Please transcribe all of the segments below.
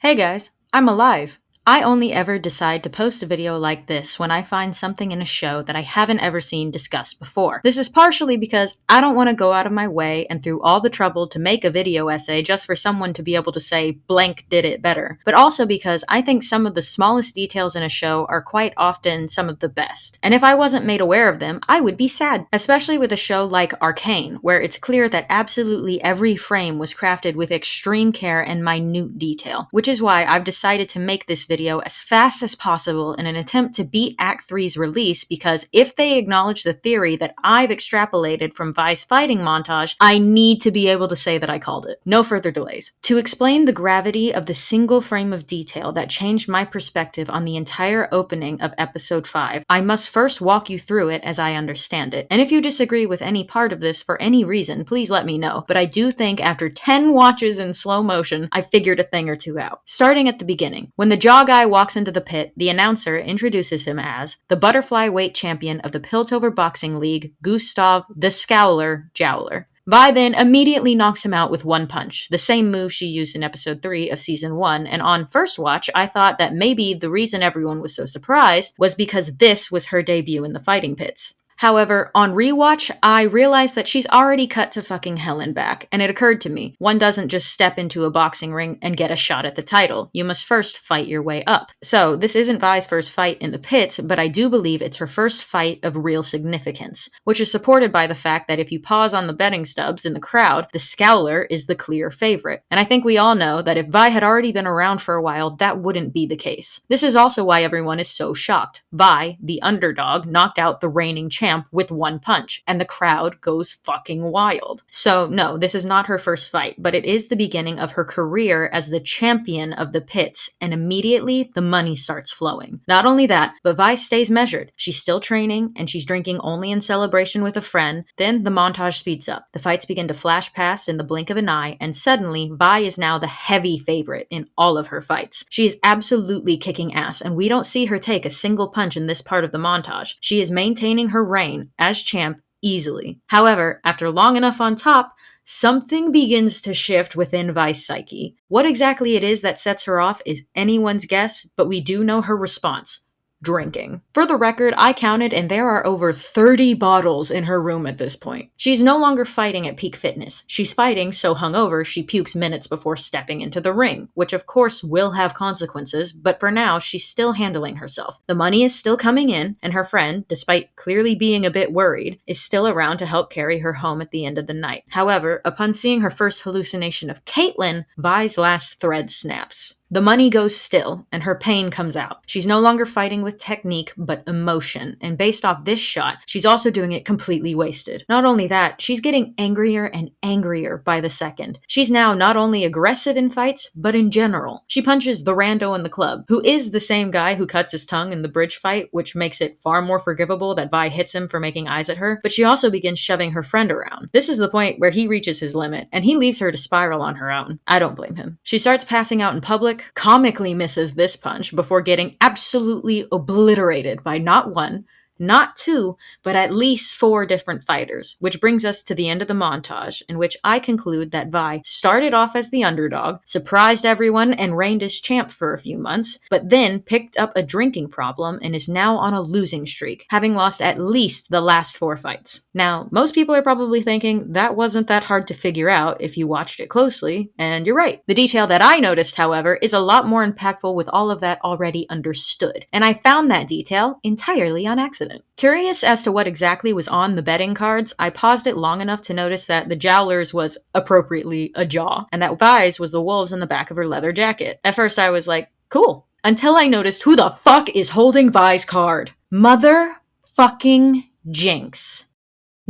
Hey guys, I'm alive. I only ever decide to post a video like this when I find something in a show that I haven't ever seen discussed before. This is partially because I don't want to go out of my way and through all the trouble to make a video essay just for someone to be able to say blank did it better, but also because I think some of the smallest details in a show are quite often some of the best. And if I wasn't made aware of them, I would be sad, especially with a show like Arcane, where it's clear that absolutely every frame was crafted with extreme care and minute detail, which is why I've decided to make this video as fast as possible in an attempt to beat Act 3's release, because if they acknowledge the theory that I've extrapolated from Vi's fighting montage, I need to be able to say that I called it. No further delays. To explain the gravity of the single frame of detail that changed my perspective on the entire opening of episode 5, I must first walk you through it as I understand it. And if you disagree with any part of this for any reason, please let me know. But I do think after 10 watches in slow motion, I figured a thing or two out. Starting at the beginning. When the Jaw Guy walks into the pit, the announcer introduces him as the butterfly weight champion of the Piltover Boxing League, Gustav the Scowler Jowler. Vi then immediately knocks him out with one punch, the same move she used in episode 3 of season 1, and on first watch, I thought that maybe the reason everyone was so surprised was because this was her debut in the fighting pits. However, on rewatch, I realized that she's already cut to fucking hell and back, and it occurred to me, one doesn't just step into a boxing ring and get a shot at the title. You must first fight your way up. So, this isn't Vi's first fight in the pits, but I do believe it's her first fight of real significance, which is supported by the fact that if you pause on the betting stubs in the crowd, the Scowler is the clear favorite. And I think we all know that if Vi had already been around for a while, that wouldn't be the case. This is also why everyone is so shocked. Vi, the underdog, knocked out the reigning champ with one punch, and the crowd goes fucking wild. So no, this is not her first fight, but it is the beginning of her career as the champion of the pits, and immediately the money starts flowing. Not only that, but Vi stays measured. She's still training, and she's drinking only in celebration with a friend. Then the montage speeds up. The fights begin to flash past in the blink of an eye, and suddenly Vi is now the heavy favorite in all of her fights. She is absolutely kicking ass, and we don't see her take a single punch in this part of the montage. She is maintaining her reign as champ easily. However, after long enough on top, something begins to shift within Vi's psyche. What exactly it is that sets her off is anyone's guess, but we do know her response. Drinking. For the record, I counted and there are over 30 bottles in her room at this point. She's no longer fighting at peak fitness. She's fighting so hungover she pukes minutes before stepping into the ring, which of course will have consequences, but for now she's still handling herself. The money is still coming in, and her friend, despite clearly being a bit worried, is still around to help carry her home at the end of the night. However, upon seeing her first hallucination of Caitlyn, Vi's last thread snaps. The money goes still, and her pain comes out. She's no longer fighting with technique, but emotion, and based off this shot, she's also doing it completely wasted. Not only that, she's getting angrier and angrier by the second. She's now not only aggressive in fights, but in general. She punches the rando in the club, who is the same guy who cuts his tongue in the bridge fight, which makes it far more forgivable that Vi hits him for making eyes at her, but she also begins shoving her friend around. This is the point where he reaches his limit, and he leaves her to spiral on her own. I don't blame him. She starts passing out in public, comically misses this punch before getting absolutely obliterated by not one, not two, but at least 4 different fighters, which brings us to the end of the montage, in which I conclude that Vi started off as the underdog, surprised everyone, and reigned as champ for a few months, but then picked up a drinking problem and is now on a losing streak, having lost at least the last 4 fights. Now, most people are probably thinking that wasn't that hard to figure out if you watched it closely, and you're right. The detail that I noticed, however, is a lot more impactful with all of that already understood, and I found that detail entirely on accident. Curious as to what exactly was on the betting cards, I paused it long enough to notice that the Jowler's was appropriately a jaw, and that Vi's was the wolves in the back of her leather jacket. At first I was like, cool, until I noticed who the fuck is holding Vi's card. Mother fucking Jinx.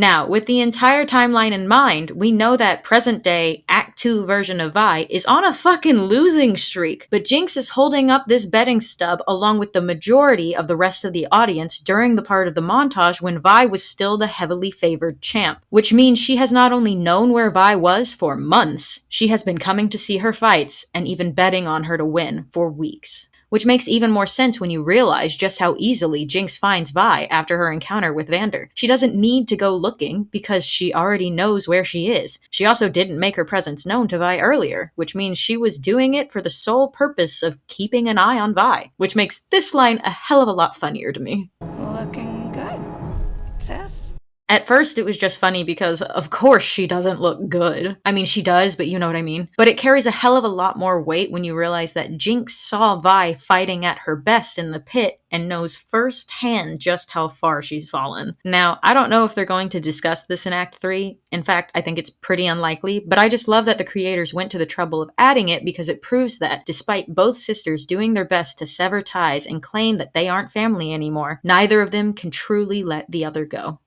Now, with the entire timeline in mind, we know that present-day Act 2 version of Vi is on a fucking losing streak, but Jinx is holding up this betting stub along with the majority of the rest of the audience during the part of the montage when Vi was still the heavily favored champ, which means she has not only known where Vi was for months, she has been coming to see her fights and even betting on her to win for weeks. which makes even more sense when you realize just how easily Jinx finds Vi after her encounter with Vander. She doesn't need to go looking because she already knows where she is. She also didn't make her presence known to Vi earlier, which means she was doing it for the sole purpose of keeping an eye on Vi, which makes this line a hell of a lot funnier to me. Looking good, sis. At first, it was just funny because, of course, she doesn't look good. I mean, she does, but you know what I mean. But it carries a hell of a lot more weight when you realize that Jinx saw Vi fighting at her best in the pit and knows firsthand just how far she's fallen. Now, I don't know if they're going to discuss this in Act 3. In fact, I think it's pretty unlikely, but I just love that the creators went to the trouble of adding it because it proves that, despite both sisters doing their best to sever ties and claim that they aren't family anymore, neither of them can truly let the other go.